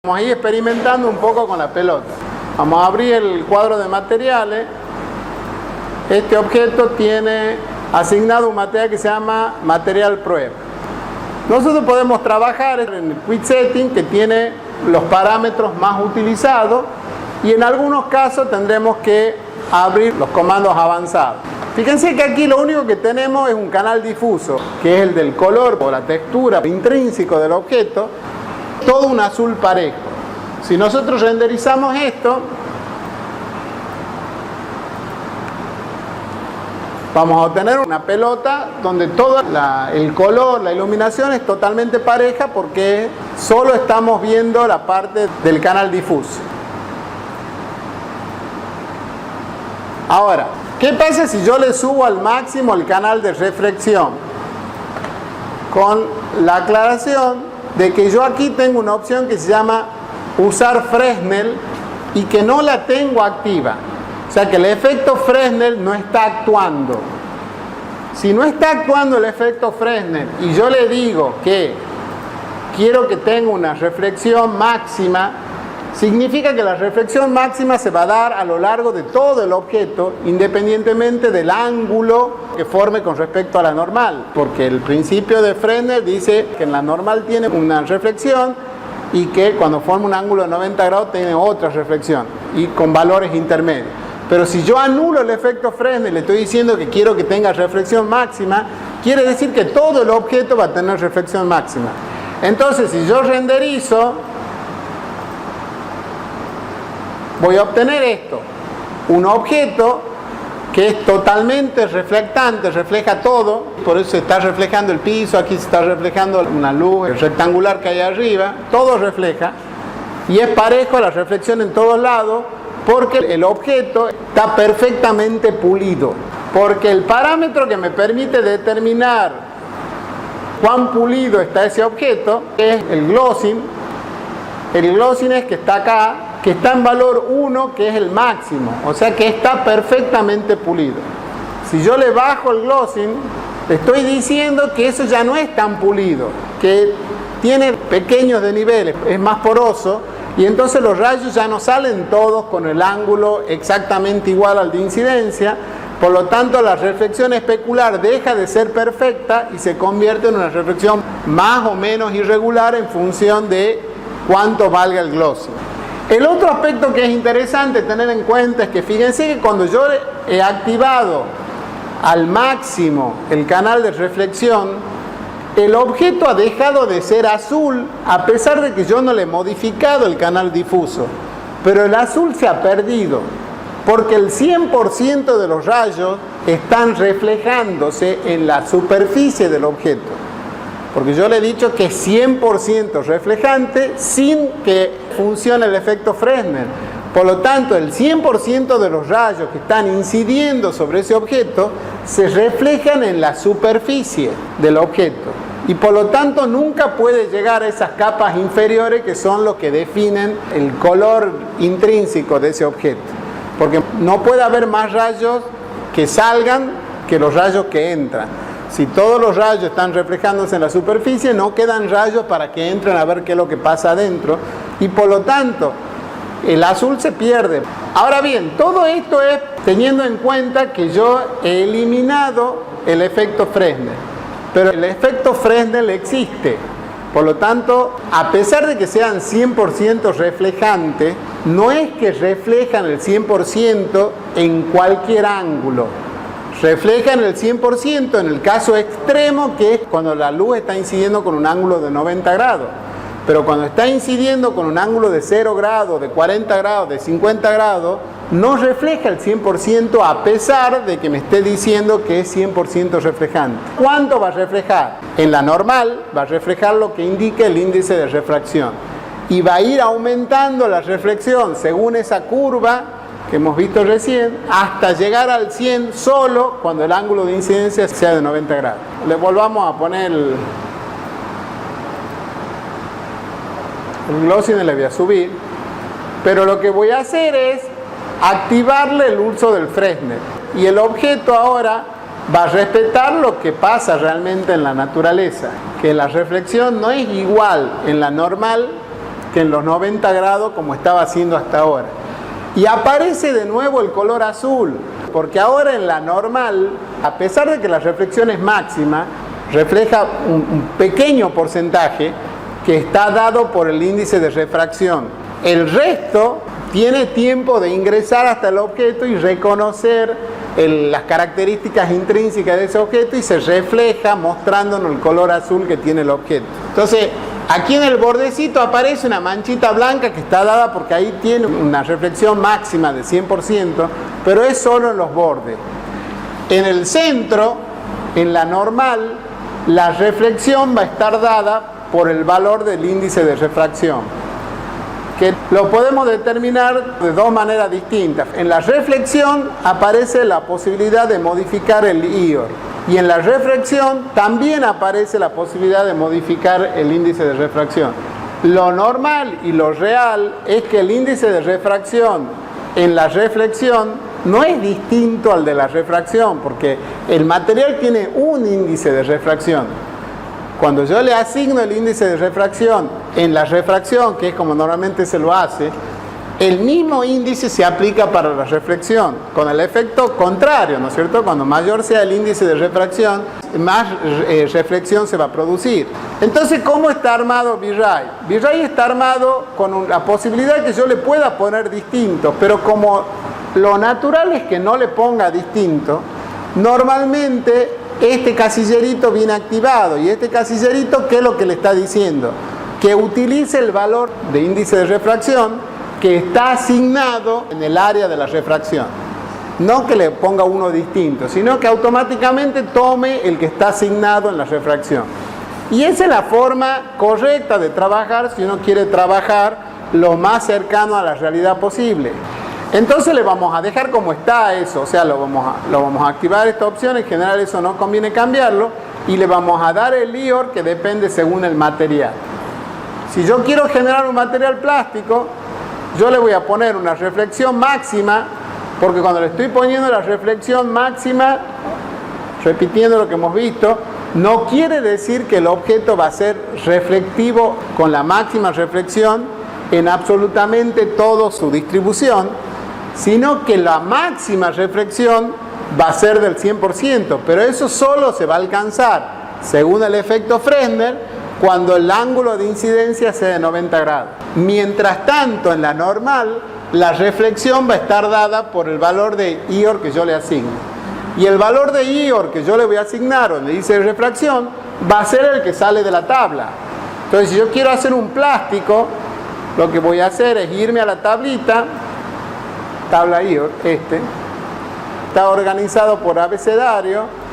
Vamos a ir experimentando un poco con la pelota. Vamos a abrir el cuadro de materiales. Este objeto tiene asignado un material que se llama material prueba. Nosotros podemos trabajar en el Quick Setting, que tiene los parámetros más utilizados, y en algunos casos tendremos que abrir los comandos avanzados. Fíjense que aquí lo único que tenemos es un canal difuso, que es el del color o la textura intrínseco del objeto, todo un azul parejo. Si nosotros renderizamos esto, vamos a obtener una pelota donde todo el color, la iluminación es totalmente pareja, porque solo estamos viendo la parte del canal difuso. Ahora, ¿qué pasa si yo le subo al máximo el canal de reflexión? Con la aclaración de que yo aquí tengo una opción que se llama usar Fresnel y que no la tengo activa. O sea que el efecto Fresnel no está actuando. Si no está actuando el efecto Fresnel y yo le digo que quiero que tenga una reflexión máxima, significa que la reflexión máxima se va a dar a lo largo de todo el objeto, independientemente del ángulo que forme con respecto a la normal. Porque el principio de Fresnel dice que en la normal tiene una reflexión y que cuando forma un ángulo de 90 grados tiene otra reflexión, y con valores intermedios. Pero si yo anulo el efecto Fresnel y le estoy diciendo que quiero que tenga reflexión máxima, quiere decir que todo el objeto va a tener reflexión máxima. Entonces, si yo renderizo, voy a obtener esto, un objeto que es totalmente reflectante, refleja todo, por eso se está reflejando el piso, aquí se está reflejando una luz rectangular que hay arriba, todo refleja, y es parejo la reflexión en todos lados, porque el objeto está perfectamente pulido, porque el parámetro que me permite determinar cuán pulido está ese objeto es el glossing. El glossing es que está acá, que está en valor 1, que es el máximo, o sea que está perfectamente pulido. Si yo le bajo el glossing, le estoy diciendo que eso ya no es tan pulido, que tiene pequeños desniveles, es más poroso, y entonces los rayos ya no salen todos con el ángulo exactamente igual al de incidencia. Por lo tanto, la reflexión especular deja de ser perfecta y se convierte en una reflexión más o menos irregular en función de cuánto valga el glossing. El otro aspecto que es interesante tener en cuenta es que fíjense que cuando yo he activado al máximo el canal de reflexión, el objeto ha dejado de ser azul a pesar de que yo no le he modificado el canal difuso. Pero el azul se ha perdido porque el 100% de los rayos están reflejándose en la superficie del objeto. Porque yo le he dicho que es 100% reflejante sin que funcione el efecto Fresnel. Por lo tanto, el 100% de los rayos que están incidiendo sobre ese objeto se reflejan en la superficie del objeto. Y por lo tanto nunca puede llegar a esas capas inferiores que son los que definen el color intrínseco de ese objeto. Porque no puede haber más rayos que salgan que los rayos que entran. Si todos los rayos están reflejándose en la superficie, no quedan rayos para que entren a ver qué es lo que pasa adentro. Y por lo tanto, el azul se pierde. Ahora bien, todo esto es teniendo en cuenta que yo he eliminado el efecto Fresnel. Pero el efecto Fresnel existe. Por lo tanto, a pesar de que sean 100% reflejantes, no es que reflejan el 100% en cualquier ángulo. Reflejan el 100% en el caso extremo, que es cuando la luz está incidiendo con un ángulo de 90 grados. Pero cuando está incidiendo con un ángulo de 0 grados, de 40 grados, de 50 grados, no refleja el 100% a pesar de que me esté diciendo que es 100% reflejante. ¿Cuánto va a reflejar? En la normal va a reflejar lo que indica el índice de refracción. Y va a ir aumentando la reflexión según esa curva que hemos visto recién, hasta llegar al 100 solo cuando el ángulo de incidencia sea de 90 grados. Le volvamos a poner el glossing, le voy a subir, pero lo que voy a hacer es activarle el uso del Fresnel, y el objeto ahora va a respetar lo que pasa realmente en la naturaleza, que la reflexión no es igual en la normal que en los 90 grados como estaba haciendo hasta ahora. Y aparece de nuevo el color azul, porque ahora en la normal, a pesar de que la reflexión es máxima, refleja un pequeño porcentaje que está dado por el índice de refracción. El resto tiene tiempo de ingresar hasta el objeto y reconocer las características intrínsecas de ese objeto y se refleja mostrándonos el color azul que tiene el objeto. Entonces, aquí en el bordecito aparece una manchita blanca que está dada porque ahí tiene una reflexión máxima de 100%, pero es solo en los bordes. En el centro, en la normal, la reflexión va a estar dada por el valor del índice de refracción, que lo podemos determinar de dos maneras distintas. En la reflexión aparece la posibilidad de modificar el IOR, y en la refracción también aparece la posibilidad de modificar el índice de refracción. Lo normal y lo real es que el índice de refracción en la reflexión no es distinto al de la refracción, porque el material tiene un índice de refracción. Cuando yo le asigno el índice de refracción en la refracción, que es como normalmente se lo hace, el mismo índice se aplica para la reflexión, con el efecto contrario, ¿no es cierto? Cuando mayor sea el índice de refracción, más reflexión se va a producir. Entonces, ¿cómo está armado V-Ray? V-Ray está armado con la posibilidad que yo le pueda poner distinto, pero como lo natural es que no le ponga distinto, normalmente este casillerito viene activado, y este casillerito, ¿qué es lo que le está diciendo? Que utilice el valor de índice de refracción que está asignado en el área de la refracción. No que le ponga uno distinto, sino que automáticamente tome el que está asignado en la refracción. Y esa es la forma correcta de trabajar si uno quiere trabajar lo más cercano a la realidad posible. Entonces le vamos a dejar como está eso, o sea, lo vamos a activar esta opción. En general eso no conviene cambiarlo, y le vamos a dar el IOR que depende según el material. Si yo quiero generar un material plástico, yo le voy a poner una reflexión máxima, porque cuando le estoy poniendo la reflexión máxima, repitiendo lo que hemos visto, no quiere decir que el objeto va a ser reflectivo con la máxima reflexión en absolutamente toda su distribución, sino que la máxima reflexión va a ser del 100%, pero eso solo se va a alcanzar, según el efecto Fresnel, cuando el ángulo de incidencia sea de 90 grados. Mientras tanto, en la normal, la reflexión va a estar dada por el valor de IOR que yo le asigno. Y el valor de IOR que yo le voy a asignar, o le dice refracción, va a ser el que sale de la tabla. Entonces, si yo quiero hacer un plástico, lo que voy a hacer es irme a la tablita, tabla IOR, está organizado por abecedario.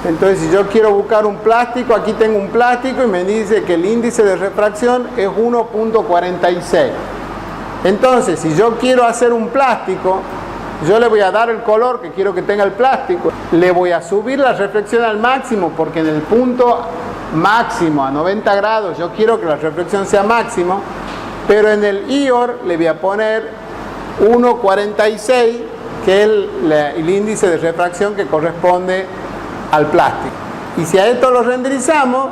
Entonces, si yo quiero buscar un plástico, aquí tengo un plástico y me dice que el índice de refracción es 1.46. Entonces, si yo quiero hacer un plástico, yo le voy a dar el color que quiero que tenga el plástico, le voy a subir la reflexión al máximo, porque en el punto máximo a 90 grados yo quiero que la reflexión sea máximo, pero en el IOR le voy a poner 1.46, que es el índice de refracción que corresponde al plástico. Y si a esto lo renderizamos,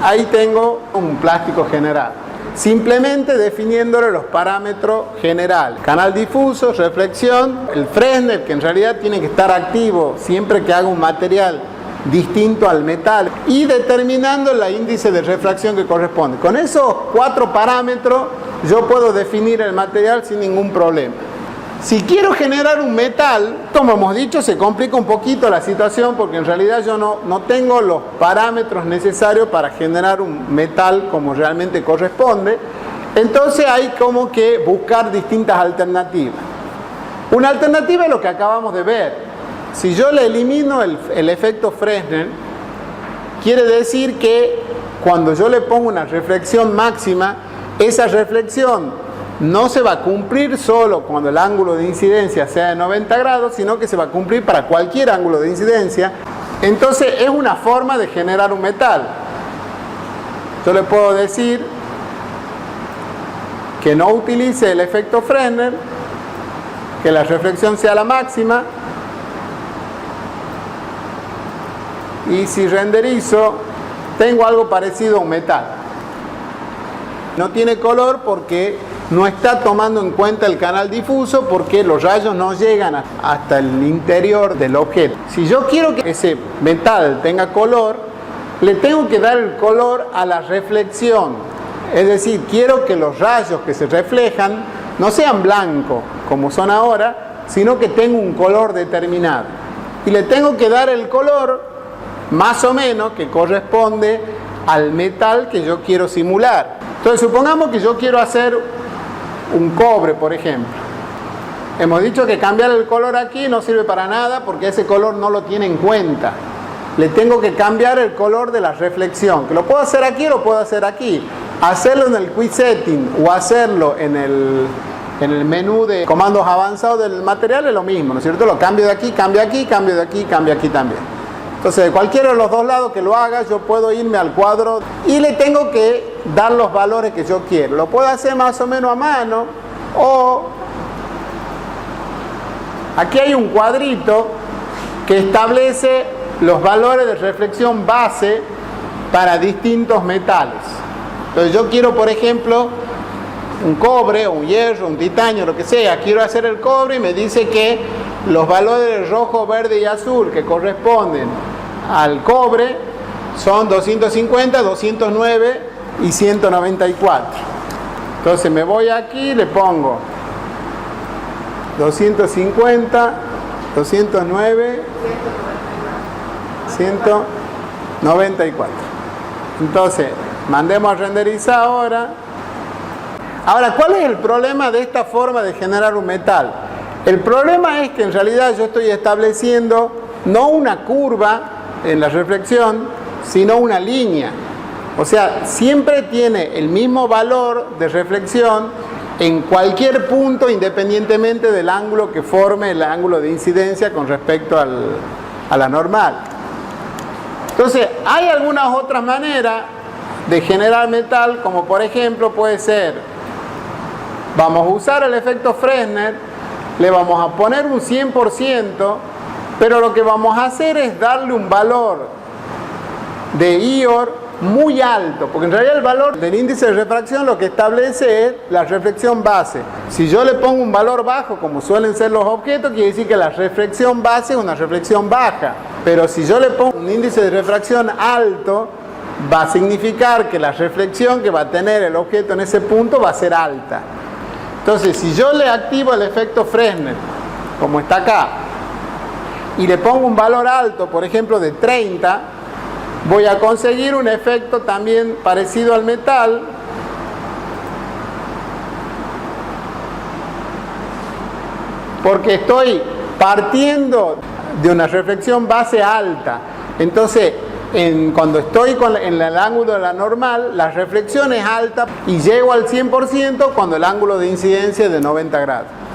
ahí tengo un plástico general, simplemente definiéndole los parámetros generales: canal difuso, reflexión, el Fresnel, que en realidad tiene que estar activo siempre que haga un material distinto al metal, y determinando el índice de refracción que corresponde. Con esos 4 parámetros yo puedo definir el material sin ningún problema. Si quiero generar un metal, como hemos dicho, se complica un poquito la situación, porque en realidad yo no tengo los parámetros necesarios para generar un metal como realmente corresponde. Entonces hay como que buscar distintas alternativas. Una alternativa es lo que acabamos de ver. Si yo le elimino el efecto Fresnel, quiere decir que cuando yo le pongo una reflexión máxima, esa reflexión no se va a cumplir solo cuando el ángulo de incidencia sea de 90 grados, sino que se va a cumplir para cualquier ángulo de incidencia. Entonces es una forma de generar un metal. Yo le puedo decir que no utilice el efecto Fresnel, que la reflexión sea la máxima, y si renderizo, tengo algo parecido a un metal. No tiene color porque no está tomando en cuenta el canal difuso, porque los rayos no llegan hasta el interior del objeto. Si yo quiero que ese metal tenga color, le tengo que dar el color a la reflexión. Es decir, quiero que los rayos que se reflejan no sean blancos como son ahora, sino que tengan un color determinado. Y le tengo que dar el color más o menos que corresponde al metal que yo quiero simular. Entonces supongamos que yo quiero hacer un cobre, por ejemplo. Hemos dicho que cambiar el color aquí no sirve para nada porque ese color no lo tiene en cuenta. Le tengo que cambiar el color de la reflexión, que lo puedo hacer aquí o lo puedo hacer aquí. Hacerlo en el Quick Setting o hacerlo en el menú de comandos avanzados del material es lo mismo, ¿no es cierto? Lo cambio de aquí, cambio aquí, cambio de aquí, cambio aquí también. Entonces, de cualquiera de los dos lados que lo haga, yo puedo irme al cuadro y le tengo que dar los valores que yo quiero. Lo puedo hacer más o menos a mano o aquí hay un cuadrito que establece los valores de reflexión base para distintos metales. Entonces yo quiero, por ejemplo, un cobre, o un hierro, un titanio, lo que sea. Quiero hacer el cobre y me dice que los valores rojo, verde y azul que corresponden al cobre son 250, 209 y 194. Entonces me voy aquí y le pongo 250, 209, 194. Entonces, mandemos a renderizar ahora. Ahora, ¿cuál es el problema de esta forma de generar un metal? El problema es que en realidad yo estoy estableciendo no una curva en la reflexión, sino una línea. O sea, siempre tiene el mismo valor de reflexión en cualquier punto, independientemente del ángulo que forme el ángulo de incidencia con respecto a la normal. Entonces, hay algunas otras maneras de generar metal, como por ejemplo puede ser, vamos a usar el efecto Fresnel, le vamos a poner un 100%, pero lo que vamos a hacer es darle un valor de IOR muy alto, porque en realidad el valor del índice de refracción lo que establece es la reflexión base. Si yo le pongo un valor bajo, como suelen ser los objetos, quiere decir que la reflexión base es una reflexión baja. Pero si yo le pongo un índice de refracción alto, va a significar que la reflexión que va a tener el objeto en ese punto va a ser alta. Entonces, si yo le activo el efecto Fresnel, como está acá, y le pongo un valor alto, por ejemplo de 30, voy a conseguir un efecto también parecido al metal, porque estoy partiendo de una reflexión base alta. Entonces, cuando estoy en el ángulo de la normal, la reflexión es alta y llego al 100% cuando el ángulo de incidencia es de 90 grados.